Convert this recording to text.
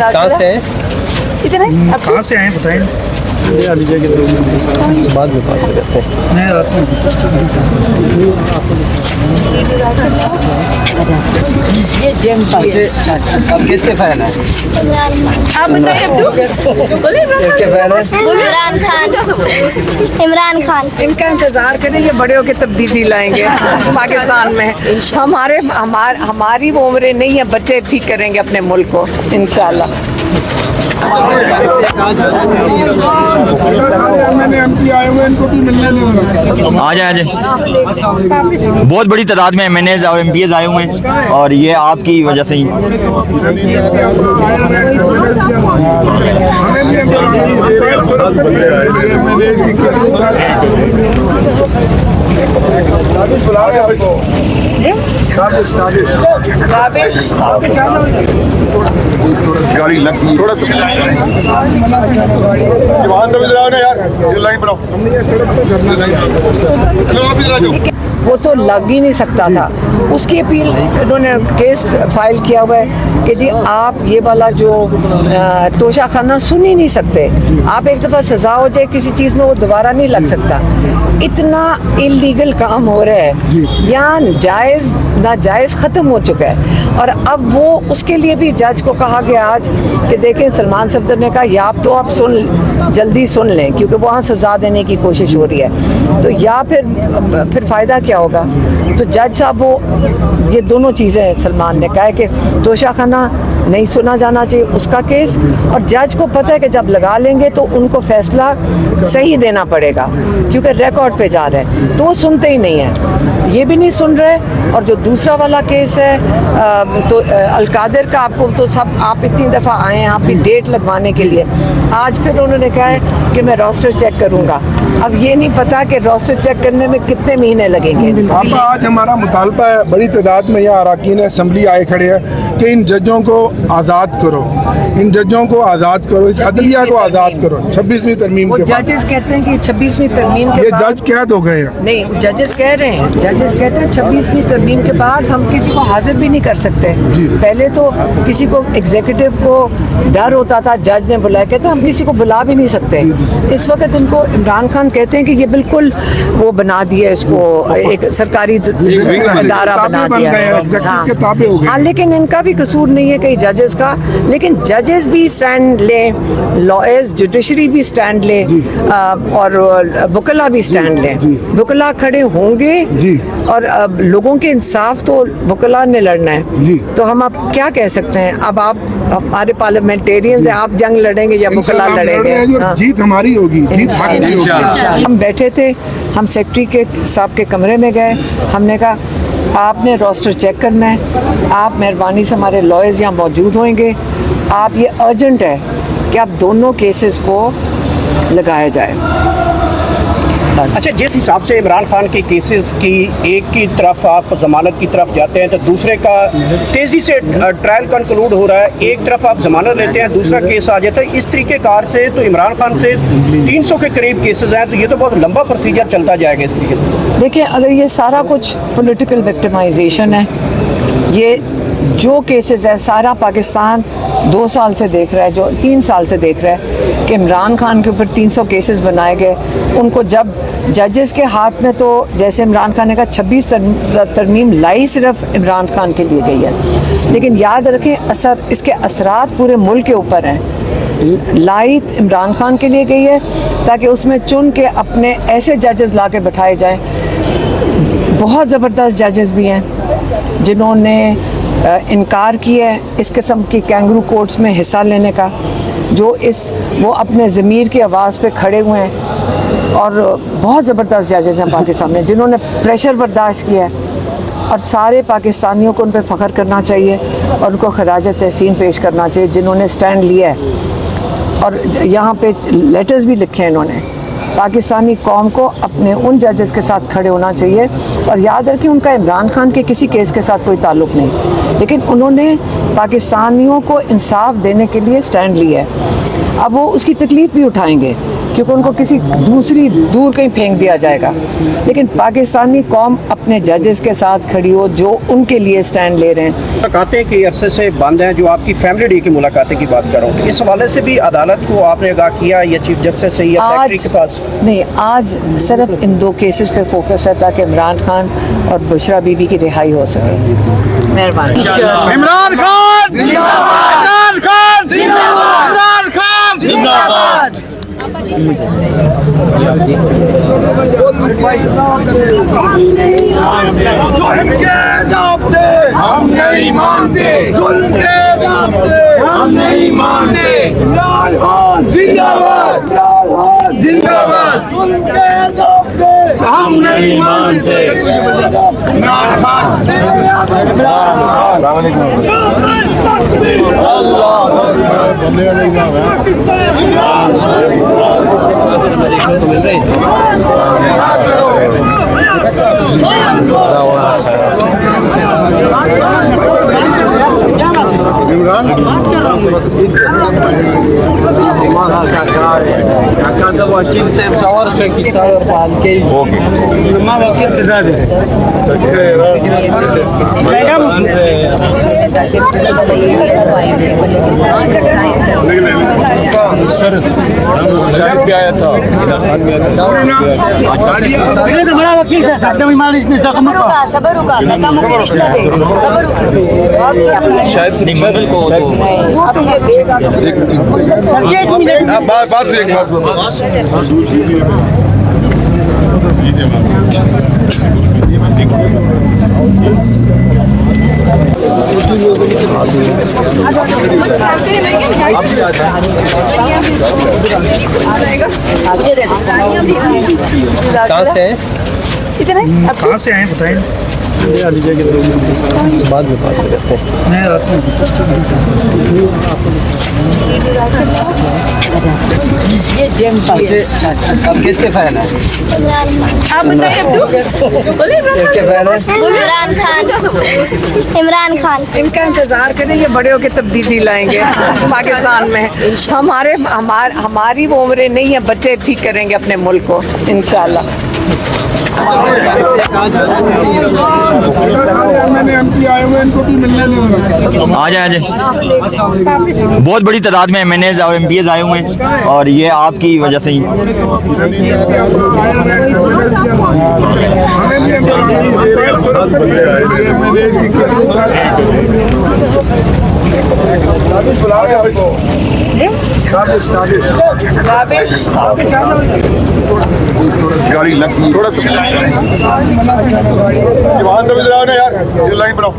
कहाँ से है? इधर है। आप कहाँ से आए बताएं? बाद में बात करते हैं। मैं रात में ये जेम्स अब किसके फैन है? आप बताइए अब्दू। बोलिए इमरान खान। इमरान खान। इनका इंतजार करें, ये बड़े होकर तब्दीली लाएंगे पाकिस्तान में। हमारी वो उम्रें नहीं है, बच्चे ठीक करेंगे अपने मुल्क को इंशाल्लाह। आ जाए बहुत बड़ी तादाद में MNAs और MPs आए हुए हैं और ये आपकी वजह से ही गाड़ी लगी थोड़ा सा जवान तो ना यार, ये लाइन बनाओ। वो तो लग ही नहीं सकता था। उसकी अपील उन्होंने केस फाइल किया हुआ है कि जी आप ये वाला जो तोशाखाना सुन ही नहीं सकते। आप एक दफ़ा सज़ा हो जाए किसी चीज़ में, वो दोबारा नहीं लग सकता। इतना इलीगल काम हो रहा है, यहाँ नाजायज़ ख़त्म हो चुका है। और अब वो उसके लिए भी जज को कहा गया आज कि देखें, सलमान सफदर ने कहा या तो आप जल्दी सुन लें क्योंकि वहाँ सज़ा देने की कोशिश हो रही है, तो या फिर फ़ायदा क्या होगा। तो जज साहब वो ये दोनों चीज़ें सलमान ने कहा है कि तोशाखाना नहीं सुना जाना चाहिए उसका केस, और जज को पता है कि जब लगा लेंगे तो उनको फैसला सही देना पड़ेगा क्योंकि रिकॉर्ड पे जा रहे हैं, तो वो सुनते ही नहीं है, ये भी नहीं सुन रहे। और जो दूसरा वाला केस है तो अलकादिर का, आपको तो सब आप इतनी दफ़ा आए हैं आपकी डेट लगवाने के लिए, आज फिर उन्होंने कहा है कि मैं रोस्टर चेक करूँगा। अब ये नहीं पता कि रोस्टर चेक करने में कितने महीने लगेंगे। आज हमारा मुतालबा है, बड़ी तादाद में यहाँ अरकान असम्बली आए खड़े हैं कि इन जजों को आज़ाद करो, इन जजों को आज़ाद करो, इस अदलिया को आज़ाद करो। 26वीं तरमीम के बाद जजेस कहते हैं कि 26वीं तरमीम के ये बाद जज कैद हो गए हैं। नहीं, जजेस कह रहे हैं, जजेस कहते हैं 26वीं तरमीम के बाद हम किसी को हाजिर भी नहीं कर सकते। पहले तो किसी को एग्जीक्यूटिव को डर होता था, जज ने बुलाया, कहते हम किसी को बुला भी नहीं सकते। इस वक्त इनको इमरान खान कहते हैं कि ये बिल्कुल वो बना दिया, इसको एक सरकारी इदारा बना दिया है। हाँ, लेकिन इनका भी कसूर नहीं है कई जजेस का, लेकिन जजेस भी स्टैंड लें, लॉयर्स जुडिशरी भी स्टैंड लें और वकला भी स्टैंड लें। वकला खड़े होंगे और लोगों के इंसाफ तो वकला ने लड़ना है। तो हम अब क्या कह सकते हैं, अब आप हमारे पार्लियामेंटेरियंस हैं, आप जंग लड़ेंगे या वकला लड़ेंगे? जीत हमारी होगी, जीत हमारी होगी। हम बैठे थे, हम सेक्रेटरी के साहब के कमरे में गए, हमने कहा आपने रोस्टर चेक करना है, आप मेहरबानी से हमारे लॉयर्स यहाँ मौजूद होंगे, आप ये अर्जेंट है कि आप दोनों केसेस को लगाया जाए। अच्छा, जिस हिसाब से इमरान खान के केसेस की एक की तरफ आप जमानत की तरफ जाते हैं तो दूसरे का तेज़ी से ट्रायल कंक्लूड हो रहा है, एक तरफ आप जमानत लेते हैं दूसरा केस आ जाता है, इस तरीके कार से तो इमरान खान से 300 के करीब केसेस हैं, तो ये तो बहुत लंबा प्रोसीजर चलता जाएगा इस तरीके से। देखिए, अगर ये सारा कुछ पॉलिटिकल विक्टिमाइजेशन है, ये जो केसेस है सारा पाकिस्तान 2 साल से देख रहा है, जो 3 साल से देख रहा है कि इमरान खान के ऊपर 300 केसेस बनाए गए। उनको जब जजेस के हाथ में, तो जैसे इमरान खान ने कहा 26 तरमीम लाई सिर्फ इमरान खान के लिए गई है, लेकिन याद रखें इसके असरात पूरे मुल्क के ऊपर हैं। लाई इमरान खान के लिए गई है ताकि उसमें चुन के अपने ऐसे जजेस ला के बैठाए जाएँ। बहुत ज़बरदस्त जजेस भी हैं जिन्होंने इनकार किया है इस किस्म की कैंगरू कोर्ट्स में हिस्सा लेने का, वो अपने ज़मीर की आवाज़ पे खड़े हुए हैं। और बहुत ज़बरदस्त जजेस हैं पाकिस्तान में जिन्होंने प्रेशर बर्दाश्त किया है, और सारे पाकिस्तानियों को उन पर फ़ख्र करना चाहिए और उनको खराज तहसीन पेश करना चाहिए जिन्होंने स्टैंड लिया है। और यहाँ पे लेटर्स भी लिखे हैं इन्होंने। पाकिस्तानी कौम को अपने उन जजेस के साथ खड़े होना चाहिए, और याद रखें उनका इमरान खान के किसी केस के साथ कोई ताल्लुक़ नहीं, लेकिन उन्होंने पाकिस्तानियों को इंसाफ देने के लिए स्टैंड लिया है। अब वो उसकी तकलीफ़ भी उठाएंगे क्योंकि उनको किसी दूसरी दूर कहीं फेंक दिया जाएगा। लेकिन पाकिस्तानी कौम अपने जजेस के साथ खड़ी हो जो उनके लिए स्टैंड ले रहे हैं। मुलाकातें के अरसे से बंद हैं, जो आपकी फैमिली डे की मुलाकातें की बात कर रहा हूँ, तो इस हवाले से भी अदालत को आपने आगाह किया या चीफ जस्टिस से या सेक्रेटरी के पास? नहीं, आज सिर्फ इन 2 केसेस पे फोकस है ताकि इमरान खान और बुशरा बीबी की रिहाई हो सके। मेहरबानी। इमरान खान जिंदाबाद, इमरान खान जिंदाबाद, इमरान खान जिंदाबाद। हम नहीं मानते, जुल्म के ज़ाब्ते हम नहीं मानते। इमरान खान जिंदाबाद, इमरान खान जिंदाबाद। जुल्म के ज़ाब्ते हम नहीं मानते। इमरान खान, सबर होगा, रिश्ता दे, सबर कहाँ से हैं? कहाँ से आए बताएं? बाद में बात करते हैं। मैं रात में अब किसके फैन है? आप बताइए किसके फैन है? इमरान खान, इमरान खान। इनका इंतजार करें, ये बड़े होकर तब्दीली लाएंगे पाकिस्तान में। हमारी वो उम्रें नहीं है, बच्चे ठीक करेंगे अपने मुल्क को इंशाल्लाह। मैंने MP आए हुए इनको भी मिलने नहीं। आ जाए बहुत बड़ी तादाद में MNAs और MPs आए हुए हैं और ये आपकी वजह से ही। गाड़ी लग थोड़ा सा यार, ये लाइन बनाओ।